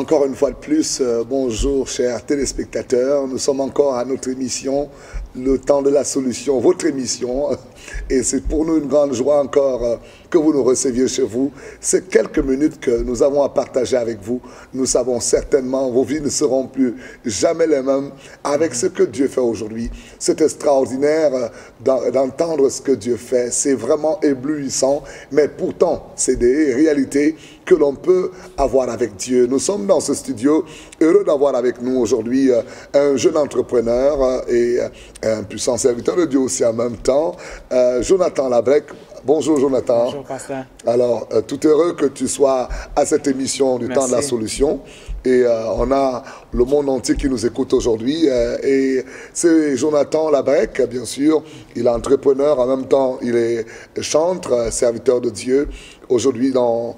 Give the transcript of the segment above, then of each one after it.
Encore une fois de plus, bonjour chers téléspectateurs. Nous sommes encore à notre émission, le temps de la solution, votre émission. Et c'est pour nous une grande joie encore que vous nous receviez chez vous. Ces quelques minutes que nous avons à partager avec vous, nous savons certainement vos vies ne seront plus jamais les mêmes avec ce que Dieu fait aujourd'hui. C'est extraordinaire d'entendre ce que Dieu fait. C'est vraiment éblouissant, mais pourtant, c'est des réalités que l'on peut avoir avec Dieu. Nous sommes dans ce studio, heureux d'avoir avec nous aujourd'hui un jeune entrepreneur et un puissant serviteur de Dieu aussi en même temps, Jonathan Labrec. Bonjour Jonathan. Bonjour pasteur. Alors, tout heureux que tu sois à cette émission du temps de la solution. Et on a le monde entier qui nous écoute aujourd'hui. Et c'est Jonathan Labrec, bien sûr. Il est entrepreneur, en même temps il est chantre, serviteur de Dieu aujourd'hui dans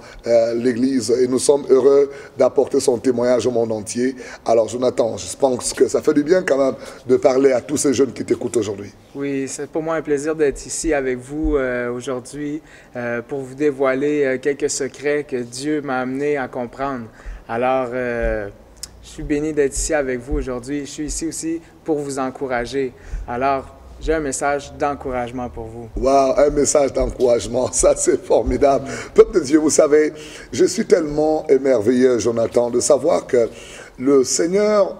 l'église. Et nous sommes heureux d'apporter son témoignage au monde entier. Alors Jonathan, je pense que ça fait du bien quand même de parler à tous ces jeunes qui t'écoutent aujourd'hui. Oui, c'est pour moi un plaisir d'être ici avec vous aujourd'hui pour vous dévoiler quelques secrets que Dieu m'a amené à comprendre. Alors, je suis béni d'être ici avec vous aujourd'hui. Je suis ici aussi pour vous encourager. Alors, j'ai un message d'encouragement pour vous. Wow, un message d'encouragement, ça c'est formidable. Peuple de Dieu, vous savez, je suis tellement émerveillé, Jonathan, de savoir que le Seigneur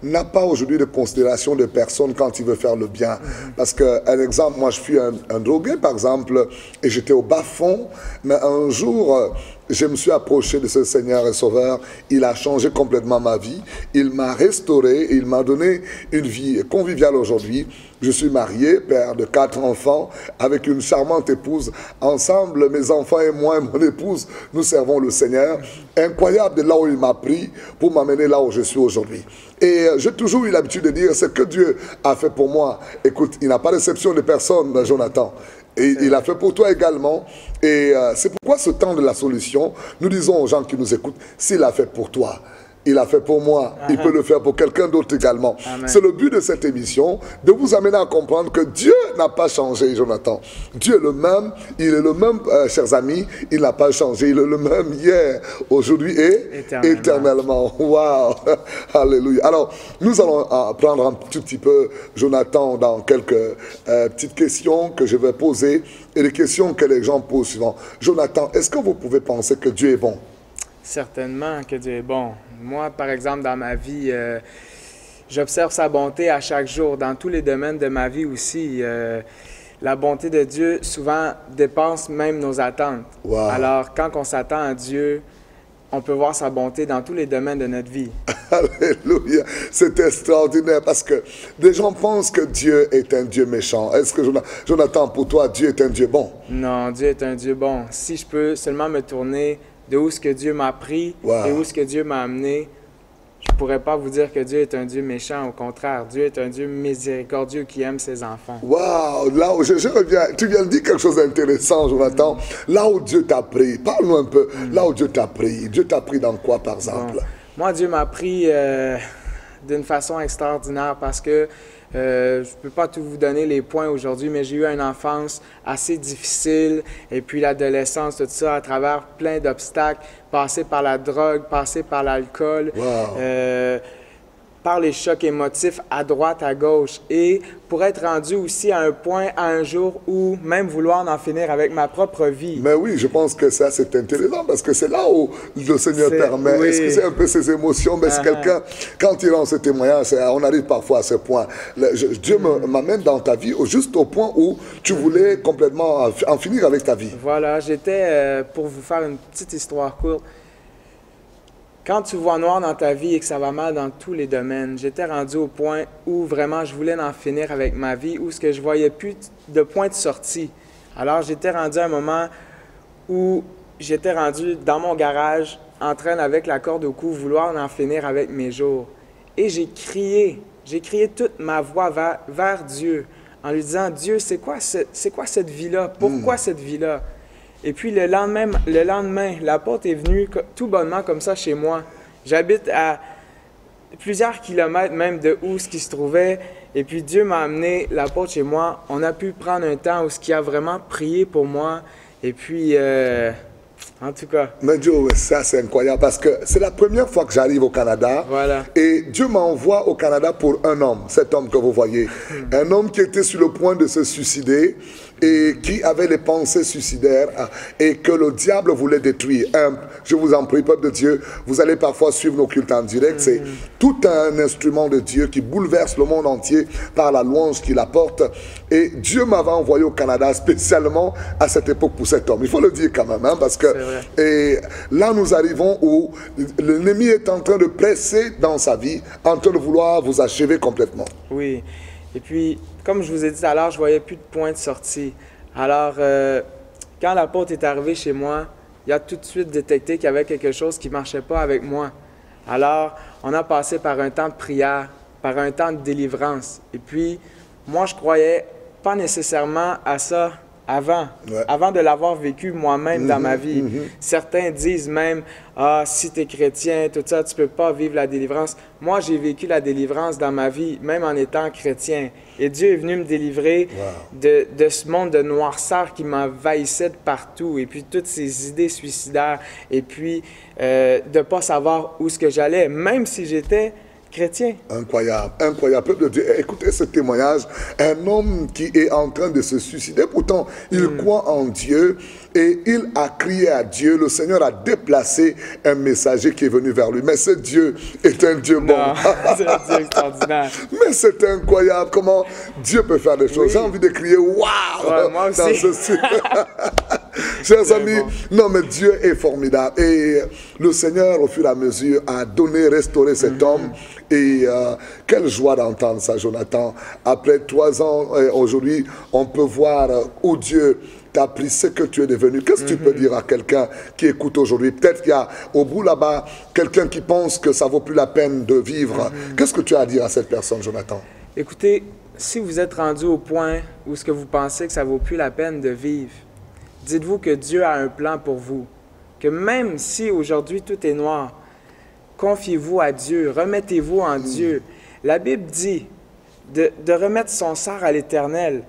n'a pas aujourd'hui de considération de personne quand il veut faire le bien. Parce qu'un exemple, moi je suis un drogué par exemple, et j'étais au bas fond, mais un jour, je me suis approché de ce Seigneur et Sauveur. Il a changé complètement ma vie. Il m'a restauré, il m'a donné une vie conviviale aujourd'hui. Je suis marié, père de 4 enfants, avec une charmante épouse. Ensemble, mes enfants et moi et mon épouse, nous servons le Seigneur. Incroyable de là où il m'a pris pour m'amener là où je suis aujourd'hui. Et j'ai toujours eu l'habitude de dire ce que Dieu a fait pour moi. Écoute, il n'a pas d'exception de personne, Jonathan. Et il a fait pour toi également. Et c'est pourquoi ce temps de la solution, nous disons aux gens qui nous écoutent, s'il a fait pour toi, il a fait pour moi, il peut le faire pour quelqu'un d'autre également. C'est le but de cette émission, de vous amener à comprendre que Dieu n'a pas changé, Jonathan. Dieu est le même, il est le même, chers amis, il n'a pas changé, il est le même hier, aujourd'hui et éternellement. Waouh, alléluia. Alors, nous allons prendre un tout petit peu, Jonathan, dans quelques petites questions que je vais poser et les questions que les gens posent souvent. Jonathan, est-ce que vous pouvez penser que Dieu est bon? Certainement que Dieu est bon. Moi, par exemple, dans ma vie, j'observe sa bonté à chaque jour, dans tous les domaines de ma vie aussi. La bonté de Dieu, souvent, dépasse même nos attentes. Wow. Alors, quand on s'attend à Dieu, on peut voir sa bonté dans tous les domaines de notre vie. Alléluia, c'est extraordinaire parce que des gens pensent que Dieu est un Dieu méchant. Est-ce que, Jonathan, pour toi, Dieu est un Dieu bon? Non, Dieu est un Dieu bon. Si je peux seulement me tourner de où est-ce que Dieu m'a pris et où est-ce que Dieu m'a amené, je ne pourrais pas vous dire que Dieu est un Dieu méchant. Au contraire, Dieu est un Dieu miséricordieux qui aime ses enfants. Waouh, là où je reviens, tu viens de dire quelque chose d'intéressant, Jonathan. Là où Dieu t'a pris, parle-nous un peu, là où Dieu t'a pris dans quoi par exemple? Bon. Moi, Dieu m'a pris d'une façon extraordinaire parce que je ne peux pas tout vous donner les points aujourd'hui, mais j'ai eu une enfance assez difficile et puis l'adolescence, tout ça, à travers plein d'obstacles, passé par la drogue, passé par l'alcool, par les chocs émotifs à droite, à gauche. Et pour être rendu aussi à un point, à un jour où même vouloir en finir avec ma propre vie. Mais oui, je pense que ça, c'est intéressant parce que c'est là où le Seigneur permet. Oui. Est-ce que c'est un peu ses émotions? Mais c'est quelqu'un, quand il rend ce témoignage, on arrive parfois à ce point. Dieu m'amène dans ta vie juste au point où tu voulais complètement en finir avec ta vie. Voilà, j'étais, pour vous faire une petite histoire courte, quand tu vois noir dans ta vie et que ça va mal dans tous les domaines, j'étais rendu au point où vraiment je voulais en finir avec ma vie, où ce que je voyais plus de point de sortie. Alors j'étais rendu à un moment où j'étais rendu dans mon garage, en train avec la corde au cou, vouloir en finir avec mes jours. Et j'ai crié toute ma voix vers Dieu, en lui disant, Dieu, c'est quoi cette vie-là? Pourquoi cette vie-là? Et puis le lendemain, l'apôtre est venu tout bonnement comme ça chez moi. J'habite à plusieurs kilomètres même de où ce qui se trouvait. Et puis Dieu m'a amené l'apôtre chez moi. On a pu prendre un temps où ce qui a vraiment prié pour moi. Et puis En tout cas. Mais Joe, ça c'est incroyable parce que c'est la première fois que j'arrive au Canada. Voilà. Et Dieu m'envoie au Canada pour un homme, cet homme que vous voyez. Un homme qui était sur le point de se suicider et qui avait les pensées suicidaires et que le diable voulait détruire. Je vous en prie, peuple de Dieu, vous allez parfois suivre nos cultes en direct. C'est tout un instrument de Dieu qui bouleverse le monde entier par la louange qu'il apporte. Et Dieu m'avait envoyé au Canada spécialement à cette époque pour cet homme. Il faut le dire quand même, hein, parce que et là nous arrivons où l'ennemi est en train de presser dans sa vie, en train de vouloir vous achever complètement. Oui. Et puis, comme je vous ai dit tout à l'heure, je ne voyais plus de point de sortie. Alors, quand l'apôtre est arrivé chez moi, il a tout de suite détecté qu'il y avait quelque chose qui ne marchait pas avec moi. Alors, on a passé par un temps de prière, par un temps de délivrance. Et puis, moi, je croyais pas nécessairement à ça avant de l'avoir vécu moi-même dans ma vie. Certains disent même, ah, si tu es chrétien, tout ça, tu ne peux pas vivre la délivrance. Moi, j'ai vécu la délivrance dans ma vie, même en étant chrétien. Et Dieu est venu me délivrer de ce monde de noirceur qui m'envahissait de partout. Et puis, toutes ces idées suicidaires. Et puis, de ne pas savoir où est-ce que j'allais, même si j'étais chrétien. Incroyable, incroyable. Peuple de Dieu, écoutez ce témoignage. Un homme qui est en train de se suicider, pourtant il croit en Dieu et il a crié à Dieu. Le Seigneur a déplacé un messager qui est venu vers lui. Mais ce Dieu est un Dieu bon. C'est un Dieu extraordinaire. Mais c'est incroyable comment Dieu peut faire des choses. J'ai envie de crier waouh moi aussi. dans ce Chers amis, non mais Dieu est formidable. Et le Seigneur, au fur et à mesure, a donné, restauré cet homme. Et quelle joie d'entendre ça, Jonathan. Après 3 ans, aujourd'hui, on peut voir où Dieu t'a pris ce que tu es devenu. Qu'est-ce que tu peux dire à quelqu'un qui écoute aujourd'hui? Peut-être qu'il y a au bout là-bas quelqu'un qui pense que ça vaut plus la peine de vivre. Qu'est-ce que tu as à dire à cette personne, Jonathan? Écoutez, si vous êtes rendu au point où ce que vous pensez que ça vaut plus la peine de vivre, dites-vous que Dieu a un plan pour vous. Que même si aujourd'hui tout est noir, confiez-vous à Dieu, remettez-vous en Dieu. La Bible dit de remettre son sort à l'Éternel.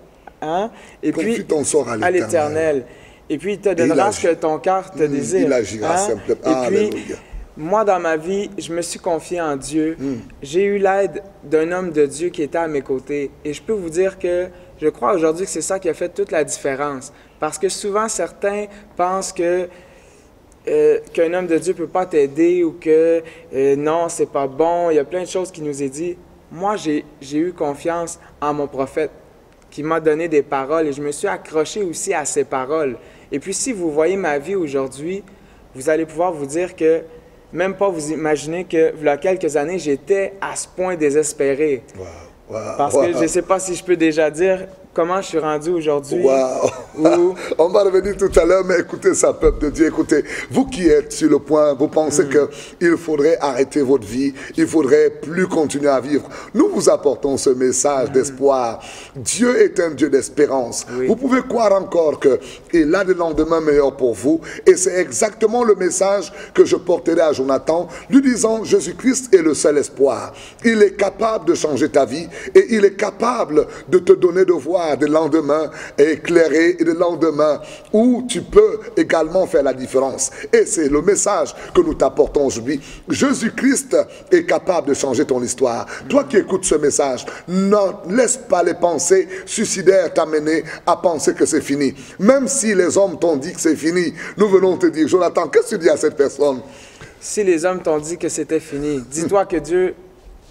Hein? Et confie puis, ton sort à l'Éternel. Et puis, il te donnera ce que ton cœur te désire. Il agira simplement. Et puis, moi, dans ma vie, je me suis confié en Dieu. J'ai eu l'aide d'un homme de Dieu qui était à mes côtés. Et je peux vous dire que je crois aujourd'hui que c'est ça qui a fait toute la différence. Parce que souvent, certains pensent que qu'un homme de Dieu ne peut pas t'aider ou que non, c'est pas bon. Il y a plein de choses qui nous est dit. Moi, j'ai eu confiance en mon prophète qui m'a donné des paroles et je me suis accroché aussi à ces paroles. Et puis, si vous voyez ma vie aujourd'hui, vous allez pouvoir vous dire que même pas vous imaginez que, il y a quelques années, j'étais à ce point désespéré. Parce que je ne sais pas si je peux déjà dire comment je suis rendu aujourd'hui. On va revenir tout à l'heure, mais écoutez ça, peuple de Dieu, écoutez, vous qui êtes sur le point, vous pensez qu'il faudrait arrêter votre vie, il faudrait plus continuer à vivre. Nous vous apportons ce message d'espoir. Dieu est un Dieu d'espérance. Vous pouvez croire encore qu'il a des lendemains meilleurs pour vous, et c'est exactement le message que je porterai à Jonathan, lui disant, Jésus-Christ est le seul espoir. Il est capable de changer ta vie, et il est capable de te donner de voir des lendemains éclairés et des lendemains où tu peux également faire la différence. Et c'est le message que nous t'apportons aujourd'hui. Jésus-Christ est capable de changer ton histoire. Toi qui écoutes ce message, ne laisse pas les pensées suicidaires t'amener à penser que c'est fini. Même si les hommes t'ont dit que c'est fini, nous venons te dire, Jonathan, qu'est-ce que tu dis à cette personne? Si les hommes t'ont dit que c'était fini, dis-toi que Dieu,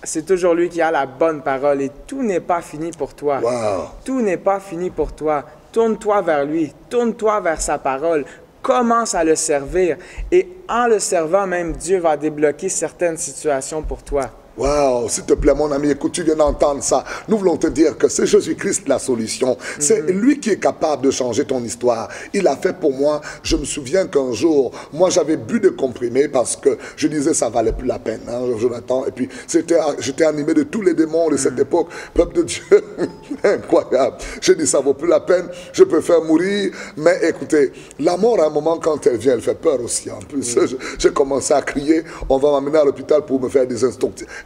c'est toujours lui qui a la bonne parole et tout n'est pas fini pour toi. Tout n'est pas fini pour toi. Tourne-toi vers lui, tourne-toi vers sa parole, commence à le servir et en le servant même, Dieu va débloquer certaines situations pour toi. Waouh, s'il te plaît, mon ami, écoute, tu viens d'entendre ça. Nous voulons te dire que c'est Jésus-Christ la solution. C'est lui qui est capable de changer ton histoire. Il a fait pour moi. Je me souviens qu'un jour, moi, j'avais bu des comprimés parce que je disais ça valait plus la peine, hein, Jonathan. Et puis, j'étais animé de tous les démons de cette époque. Peuple de Dieu, incroyable. J'ai dit ça vaut plus la peine. Je préfère mourir. Mais écoutez, la mort, à un moment, quand elle vient, elle fait peur aussi. En plus, j'ai commencé à crier. On va m'amener à l'hôpital pour me faire des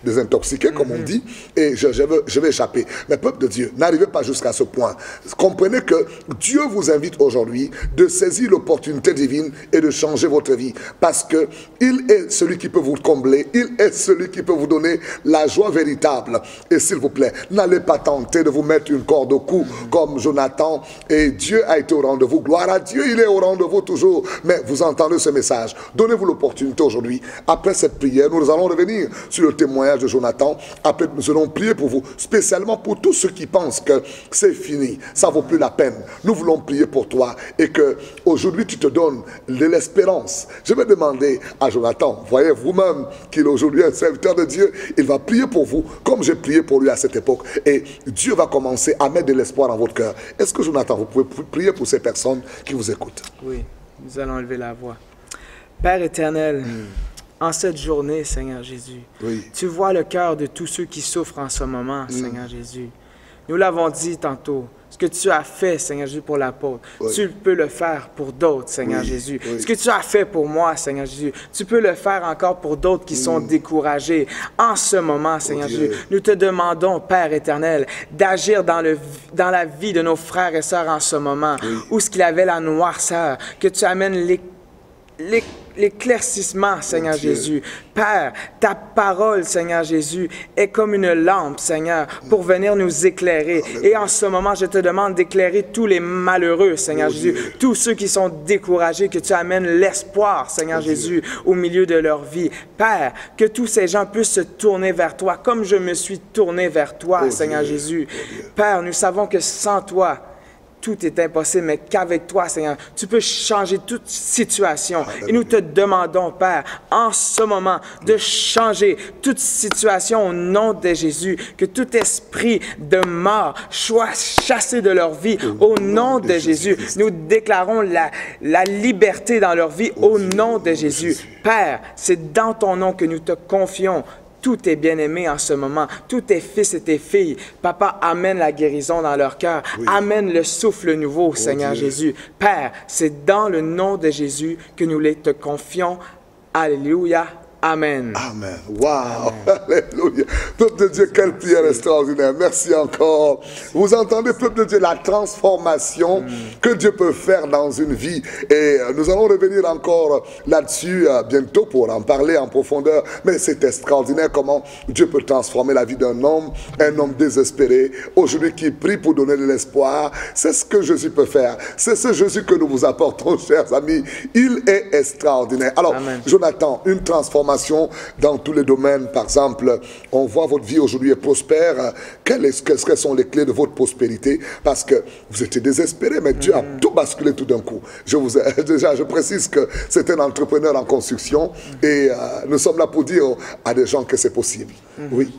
désintoxiqué, comme on dit, et je vais échapper. Mais peuple de Dieu, n'arrivez pas jusqu'à ce point. Comprenez que Dieu vous invite aujourd'hui de saisir l'opportunité divine et de changer votre vie. Parce que il est celui qui peut vous combler, il est celui qui peut vous donner la joie véritable. Et s'il vous plaît, n'allez pas tenter de vous mettre une corde au cou comme Jonathan. Et Dieu a été au rendez-vous. Gloire à Dieu, il est au rendez-vous toujours. Mais vous entendez ce message. Donnez-vous l'opportunité aujourd'hui. Après cette prière, nous allons revenir sur le témoignage de Jonathan. Après, nous allons prier pour vous, spécialement pour tous ceux qui pensent que c'est fini, ça ne vaut plus la peine. Nous voulons prier pour toi et que aujourd'hui tu te donnes de l'espérance. Je vais demander à Jonathan, voyez vous-même qu'il est aujourd'hui un serviteur de Dieu, il va prier pour vous comme j'ai prié pour lui à cette époque. Et Dieu va commencer à mettre de l'espoir dans votre cœur. Est-ce que Jonathan, vous pouvez prier pour ces personnes qui vous écoutent? Oui, nous allons lever la voix. Père éternel, en cette journée, Seigneur Jésus, tu vois le cœur de tous ceux qui souffrent en ce moment, Seigneur Jésus. Nous l'avons dit tantôt, ce que tu as fait, Seigneur Jésus, pour l'apôtre, tu peux le faire pour d'autres, Seigneur Jésus. Ce que tu as fait pour moi, Seigneur Jésus, tu peux le faire encore pour d'autres qui sont découragés. En ce moment, Seigneur Jésus, nous te demandons, Père éternel, d'agir dans la vie de nos frères et sœurs en ce moment, où ce qu'il y avait la noirceur, que tu amènes l'éclaircissement, Seigneur Jésus. Père, ta parole, Seigneur Jésus, est comme une lampe, Seigneur, pour venir nous éclairer. Et en ce moment, je te demande d'éclairer tous les malheureux, Seigneur Jésus, tous ceux qui sont découragés, que tu amènes l'espoir, Seigneur Jésus, au milieu de leur vie. Père, que tous ces gens puissent se tourner vers toi, comme je me suis tourné vers toi, Seigneur Jésus. Père, nous savons que sans toi, tout est impossible, mais qu'avec toi, Seigneur, tu peux changer toute situation. Et nous te demandons, Père, en ce moment, de changer toute situation au nom de Jésus, que tout esprit de mort soit chassé de leur vie au nom de Jésus. Nous déclarons la liberté dans leur vie au nom de Jésus. Père, c'est dans ton nom que nous te confions tous tes bien-aimés en ce moment, tous tes fils et tes filles. Papa, amène la guérison dans leur cœur. Amène le souffle nouveau, Seigneur Jésus. Père, c'est dans le nom de Jésus que nous les te confions. Alléluia. Amen. Amen. Wow. Alléluia. Peuple de Dieu, quelle prière extraordinaire. Merci encore. Vous entendez, peuple de Dieu, la transformation que Dieu peut faire dans une vie. Et nous allons revenir encore là-dessus bientôt pour en parler en profondeur. Mais c'est extraordinaire comment Dieu peut transformer la vie d'un homme, un homme désespéré, aujourd'hui qui prie pour donner de l'espoir. C'est ce que Jésus peut faire. C'est ce Jésus que nous vous apportons, chers amis. Il est extraordinaire. Alors, Amen. Jonathan, une transformation dans tous les domaines. Par exemple, on voit votre vie aujourd'hui est prospère. Quelles sont les clés de votre prospérité? Parce que vous étiez désespéré, mais Dieu a tout basculé tout d'un coup. Je précise que c'est un entrepreneur en construction et nous sommes là pour dire à des gens que c'est possible. Oui.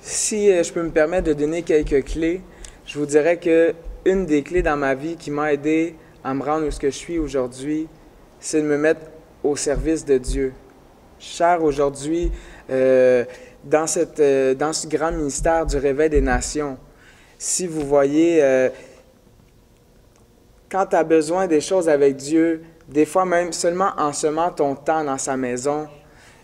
Si je peux me permettre de donner quelques clés, je vous dirais que une des clés dans ma vie qui m'a aidé à me rendre où je suis aujourd'hui, c'est de me mettre au service de Dieu. Cher aujourd'hui, dans ce grand ministère du Réveil des Nations, si vous voyez, quand tu as besoin des choses avec Dieu, des fois même seulement en semant ton temps dans sa maison,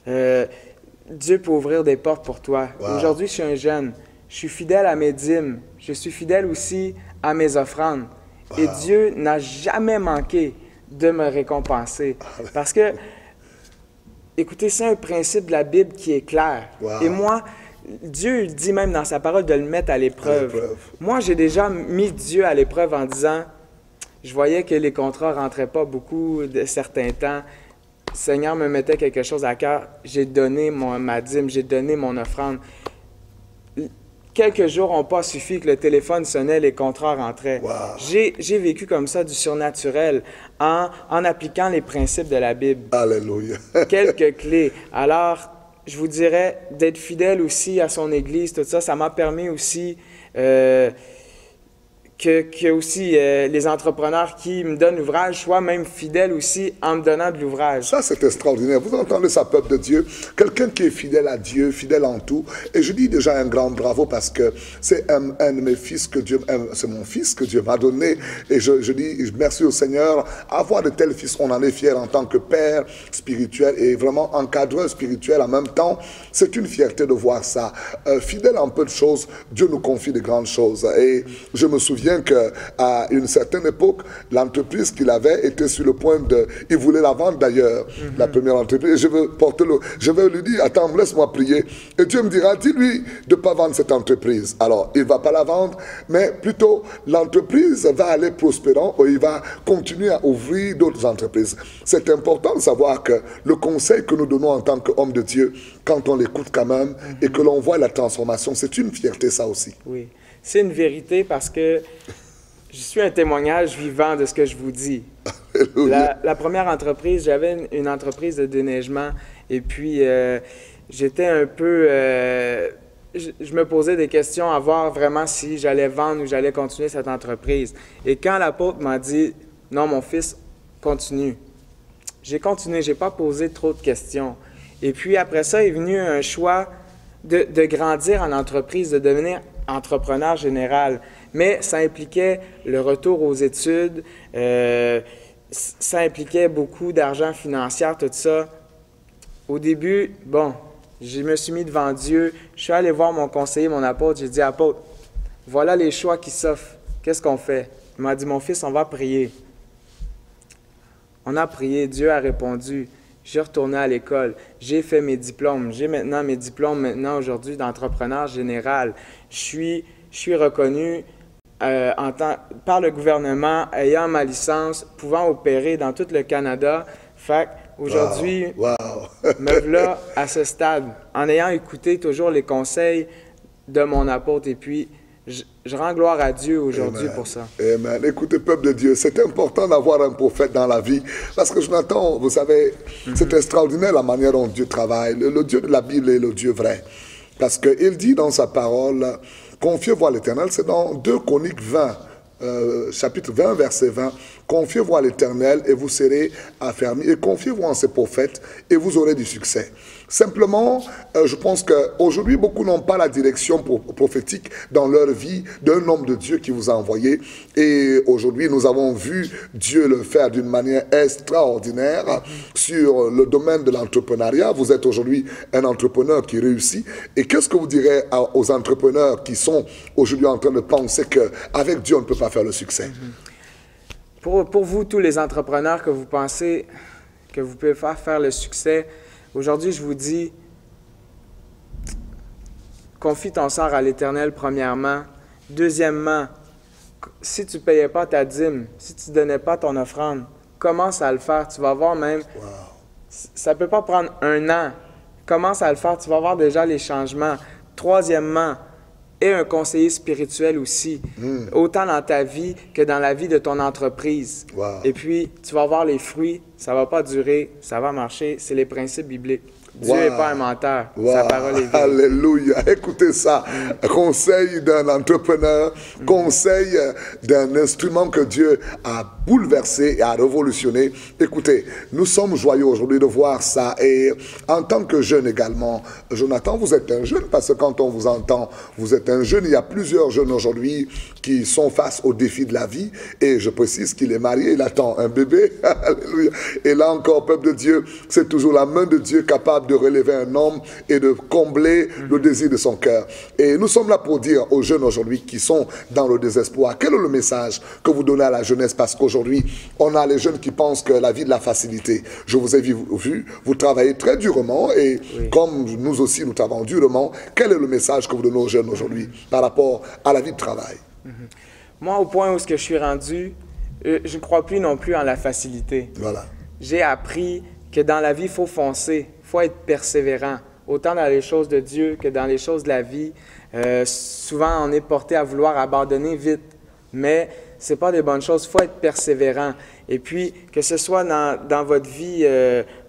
Dieu peut ouvrir des portes pour toi. Wow. Aujourd'hui, je suis un jeune, je suis fidèle à mes dîmes, je suis fidèle aussi à mes offrandes. Wow. Et Dieu n'a jamais manqué de me récompenser. Parce que écoutez, c'est un principe de la Bible qui est clair. Wow. Et moi, Dieu dit même dans sa parole de le mettre à l'épreuve. Moi, j'ai déjà mis Dieu à l'épreuve en disant, je voyais que les contrats ne rentraient pas beaucoup de certains temps. Le Seigneur me mettait quelque chose à cœur. J'ai donné ma dîme, j'ai donné mon offrande. Quelques jours n'ont pas suffi que le téléphone sonnait, les contrats rentraient. Wow. J'ai vécu comme ça du surnaturel en appliquant les principes de la Bible. Alléluia. Quelques clés. Alors, je vous dirais d'être fidèle aussi à son Église, tout ça, ça m'a permis aussi que aussi les entrepreneurs qui me donnent l'ouvrage soient même fidèles aussi en me donnant de l'ouvrage. Ça, c'est extraordinaire. Vous entendez ça, peuple de Dieu? Quelqu'un qui est fidèle à Dieu, fidèle en tout. Et je dis déjà un grand bravo parce que c'est un de mes fils que Dieu, c'est mon fils que Dieu m'a donné. Et je dis merci au Seigneur. Avoir de tels fils, on en est fier en tant que père spirituel et vraiment encadreur spirituel en même temps. C'est une fierté de voir ça. Fidèle en peu de choses, Dieu nous confie de grandes choses. Et je me souviens qu'à une certaine époque, l'entreprise qu'il avait était sur le point de... Il voulait la vendre d'ailleurs, la première entreprise. Et je vais lui dire, attends, laisse-moi prier. Et Dieu me dira, dis-lui de ne pas vendre cette entreprise. Alors, il ne va pas la vendre, mais plutôt l'entreprise va aller prospérant et il va continuer à ouvrir d'autres entreprises. C'est important de savoir que le conseil que nous donnons en tant qu'homme de Dieu, quand on l'écoute quand même et que l'on voit la transformation, c'est une fierté ça aussi. Oui. C'est une vérité parce que je suis un témoignage vivant de ce que je vous dis. La première entreprise, j'avais une entreprise de déneigement et puis j'étais un peu... je me posais des questions à voir vraiment si j'allais vendre ou j'allais continuer cette entreprise. Et quand l'apôtre m'a dit « Non, mon fils, continue », j'ai continué, je n'ai pas posé trop de questions. Et puis après ça est venu un choix de grandir en entreprise, de devenir entrepreneur général, mais ça impliquait le retour aux études, ça impliquait beaucoup d'argent financier, tout ça. Au début, bon, je me suis mis devant Dieu, je suis allé voir mon conseiller, mon apôtre, j'ai dit, apôtre, voilà les choix qui s'offrent, qu'est-ce qu'on fait? Il m'a dit, mon fils, on va prier. On a prié, Dieu a répondu. J'ai retourné à l'école, j'ai fait mes diplômes, j'ai maintenant mes diplômes aujourd'hui d'entrepreneur général. Je suis reconnu par le gouvernement, ayant ma licence, pouvant opérer dans tout le Canada. Fait aujourd'hui, me voilà à ce stade, en ayant écouté toujours les conseils de mon apôtre et puis je rends gloire à Dieu aujourd'hui pour ça. Amen. Écoutez, peuple de Dieu, c'est important d'avoir un prophète dans la vie. Parce que Jonathan, vous savez, c'est extraordinaire la manière dont Dieu travaille. Le Dieu de la Bible est le Dieu vrai. Parce qu'il dit dans sa parole, confiez-vous à l'Éternel. C'est dans 2 Chroniques 20, chapitre 20, verset 20. Confiez-vous à l'Éternel et vous serez affermis. Et confiez-vous en ses prophètes et vous aurez du succès. Simplement, je pense qu'aujourd'hui, beaucoup n'ont pas la direction prophétique dans leur vie d'un homme de Dieu qui vous a envoyé. Et aujourd'hui, nous avons vu Dieu le faire d'une manière extraordinaire sur le domaine de l'entrepreneuriat. Vous êtes aujourd'hui un entrepreneur qui réussit. Et qu'est-ce que vous direz aux entrepreneurs qui sont aujourd'hui en train de penser qu'avec Dieu, on ne peut pas faire le succès? Pour vous, tous les entrepreneurs que vous pensez que vous pouvez faire le succès, aujourd'hui, je vous dis, confie ton sort à l'Éternel, premièrement. Deuxièmement, si tu ne payais pas ta dîme, si tu ne donnais pas ton offrande, commence à le faire. Tu vas voir même, ça ne peut pas prendre 1 an. Commence à le faire, tu vas voir déjà les changements. Troisièmement, aie un conseiller spirituel aussi, autant dans ta vie que dans la vie de ton entreprise. Et puis, tu vas voir les fruits, ça ne va pas durer, ça va marcher, c'est les principes bibliques. Dieu n'est pas un menteur, sa parole est vraie. Alléluia, écoutez ça, conseil d'un entrepreneur, conseil d'un instrument que Dieu a bouleversé et a révolutionné. Écoutez, nous sommes joyeux aujourd'hui de voir ça et en tant que jeune également, Jonathan, vous êtes un jeune parce que quand on vous entend, vous êtes un jeune. Il y a plusieurs jeunes aujourd'hui qui sont face aux défis de la vie et je précise qu'il est marié, il attend un bébé. Alléluia. Et là encore, peuple de Dieu, c'est toujours la main de Dieu capable de relever un homme et de combler le désir de son cœur. Et nous sommes là pour dire aux jeunes aujourd'hui qui sont dans le désespoir, quel est le message que vous donnez à la jeunesse? Parce qu'aujourd'hui, on a les jeunes qui pensent que la vie de la facilité. Je vous ai vu, vous travaillez très durement et comme nous aussi nous travaillons durement, quel est le message que vous donnez aux jeunes aujourd'hui par rapport à la vie de travail? Moi, au point où je suis rendu, je ne crois plus non plus en la facilité. Voilà. J'ai appris que dans la vie, il faut foncer, il faut être persévérant, autant dans les choses de Dieu que dans les choses de la vie. Souvent, on est porté à vouloir abandonner vite, mais ce n'est pas des bonnes choses, il faut être persévérant. Et puis, que ce soit dans votre vie,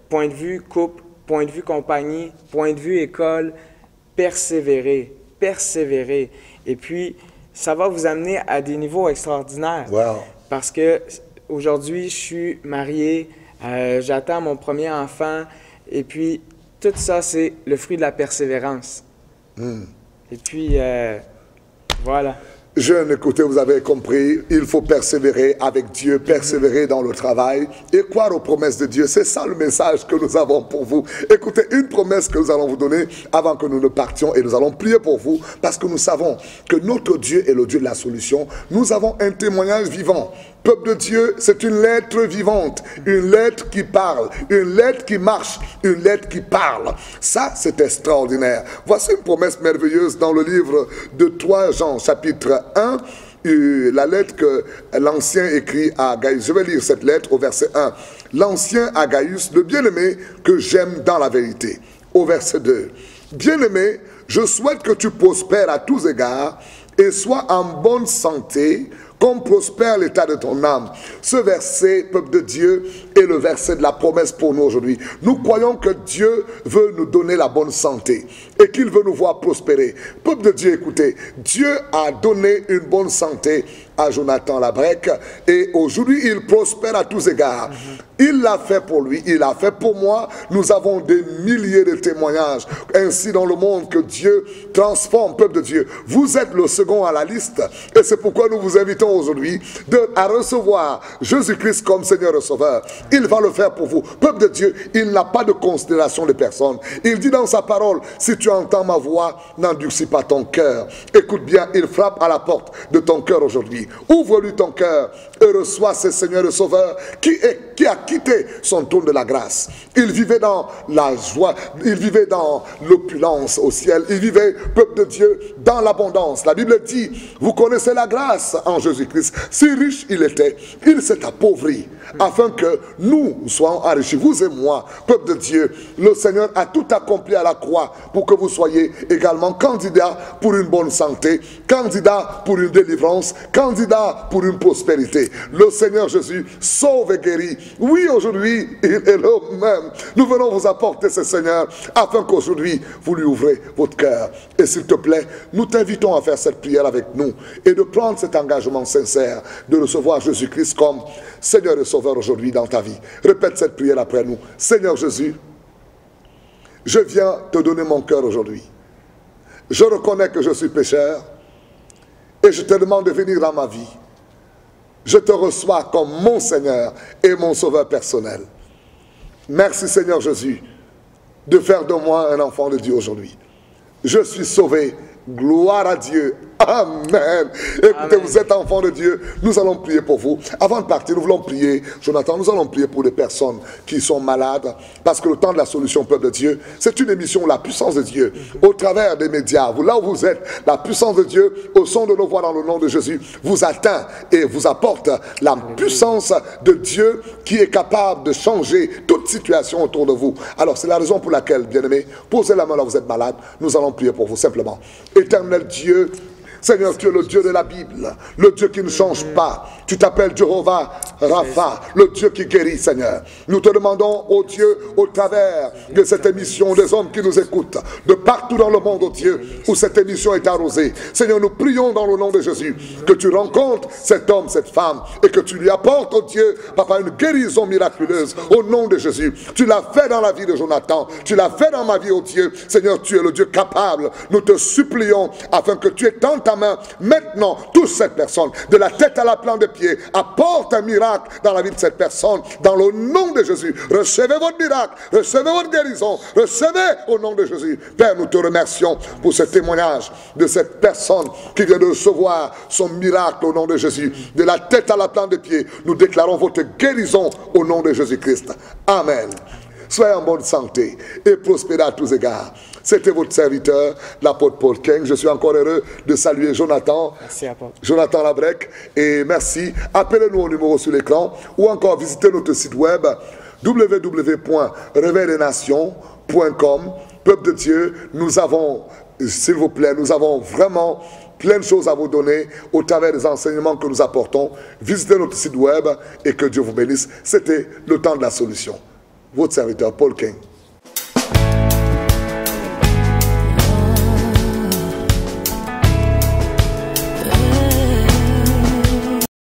point de vue couple, point de vue compagnie, point de vue école, persévérer. Et puis, ça va vous amener à des niveaux extraordinaires. Wow. Parce que aujourd'hui, je suis marié, j'attends mon premier enfant, et puis tout ça, c'est le fruit de la persévérance. Et puis, voilà. Jeunes, écoutez, vous avez compris, il faut persévérer avec Dieu, persévérer dans le travail et croire aux promesses de Dieu. C'est ça le message que nous avons pour vous. Écoutez, une promesse que nous allons vous donner avant que nous ne partions, et nous allons prier pour vous parce que nous savons que notre Dieu est le Dieu de la solution. Nous avons un témoignage vivant. Peuple de Dieu, c'est une lettre vivante, une lettre qui parle, une lettre qui marche, une lettre qui parle. Ça, c'est extraordinaire. Voici une promesse merveilleuse dans le livre de 3 Jean, chapitre 1, la lettre que l'Ancien écrit à Gaius. Je vais lire cette lettre au verset 1. L'Ancien à Gaius, le bien-aimé que j'aime dans la vérité. Au verset 2. Bien-aimé, je souhaite que tu prospères à tous égards et sois en bonne santé, comme prospère l'état de ton âme. Ce verset, peuple de Dieu, est le verset de la promesse pour nous aujourd'hui. Nous croyons que Dieu veut nous donner la bonne santé et qu'il veut nous voir prospérer. Peuple de Dieu, écoutez, Dieu a donné une bonne santé à Jonathan Labrec et aujourd'hui il prospère à tous égards. Il l'a fait pour lui, il l'a fait pour moi. Nous avons des milliers de témoignages ainsi dans le monde que Dieu transforme, peuple de Dieu. Vous êtes le second à la liste et c'est pourquoi nous vous invitons aujourd'hui à recevoir Jésus-Christ comme Seigneur et Sauveur. Il va le faire pour vous. Peuple de Dieu, il n'a pas de considération de personne. Il dit dans sa parole, si tu entends ma voix, n'endurcis pas ton cœur. Écoute bien, il frappe à la porte de ton cœur aujourd'hui. Ouvre-lui ton cœur et reçois ce Seigneur et Sauveur qui a quitté son trône de la grâce. Il vivait dans la joie, il vivait dans l'opulence au ciel, il vivait, peuple de Dieu, dans l'abondance. La Bible dit, vous connaissez la grâce en Jésus-Christ. Si riche il était, il s'est appauvri afin que nous soyons enrichis. Vous et moi, peuple de Dieu, le Seigneur a tout accompli à la croix pour que vous soyez également candidat pour une bonne santé, candidat pour une délivrance, candidat pour une prospérité. Le Seigneur Jésus sauve et guérit. Oui, aujourd'hui, il est le même. Nous venons vous apporter ce Seigneur afin qu'aujourd'hui, vous lui ouvrez votre cœur. Et s'il te plaît, nous t'invitons à faire cette prière avec nous et de prendre cet engagement sincère de recevoir Jésus-Christ comme Seigneur et Sauveur aujourd'hui dans ta vie. Répète cette prière après nous. Seigneur Jésus, je viens te donner mon cœur aujourd'hui. Je reconnais que je suis pécheur et je te demande de venir dans ma vie. Je te reçois comme mon Seigneur et mon Sauveur personnel. Merci Seigneur Jésus de faire de moi un enfant de Dieu aujourd'hui. Je suis sauvé. Gloire à Dieu. Amen. Écoutez, Amen. Vous êtes enfants de Dieu. Nous allons prier pour vous. Avant de partir, nous voulons prier. Jonathan, nous allons prier pour les personnes qui sont malades. Parce que le temps de la solution, peuple de Dieu, c'est une émission où la puissance de Dieu, au travers des médias, vous, là où vous êtes, la puissance de Dieu, au son de nos voix dans le nom de Jésus, vous atteint et vous apporte la puissance de Dieu qui est capable de changer toute situation autour de vous. Alors, c'est la raison pour laquelle, bien-aimés, posez la main là où vous êtes malade. Nous allons prier pour vous simplement. Éternel Dieu, Seigneur, tu es le Dieu de la Bible, le Dieu qui ne change pas. Tu t'appelles Jéhovah Rapha, le Dieu qui guérit, Seigneur. Nous te demandons, ô Dieu, au travers de cette émission, des hommes qui nous écoutent, de partout dans le monde, ô Dieu, où cette émission est arrosée. Seigneur, nous prions dans le nom de Jésus, que tu rencontres cet homme, cette femme, et que tu lui apportes, ô Dieu, Papa, une guérison miraculeuse, au nom de Jésus. Tu l'as fait dans la vie de Jonathan, tu l'as fait dans ma vie, ô Dieu. Seigneur, tu es le Dieu capable. Nous te supplions, afin que tu étendes ta main, maintenant, touche cette personne, de la tête à la plante des pieds, apporte un miracle dans la vie de cette personne, dans le nom de Jésus. Recevez votre miracle, recevez votre guérison, recevez au nom de Jésus. Père, nous te remercions pour ce témoignage de cette personne qui vient de recevoir son miracle au nom de Jésus. De la tête à la plante des pieds, nous déclarons votre guérison au nom de Jésus-Christ. Amen. Soyez en bonne santé et prospérez à tous égards. C'était votre serviteur, l'apôtre Paul King. Je suis encore heureux de saluer Jonathan. Merci, apôtre. Jonathan Labrec. Et merci. Appelez-nous au numéro sur l'écran ou encore visitez notre site web www.réveilletesnations.com. Peuple de Dieu, nous avons, s'il vous plaît, nous avons vraiment plein de choses à vous donner au travers des enseignements que nous apportons. Visitez notre site web et que Dieu vous bénisse. C'était le temps de la solution. Votre serviteur Paul King.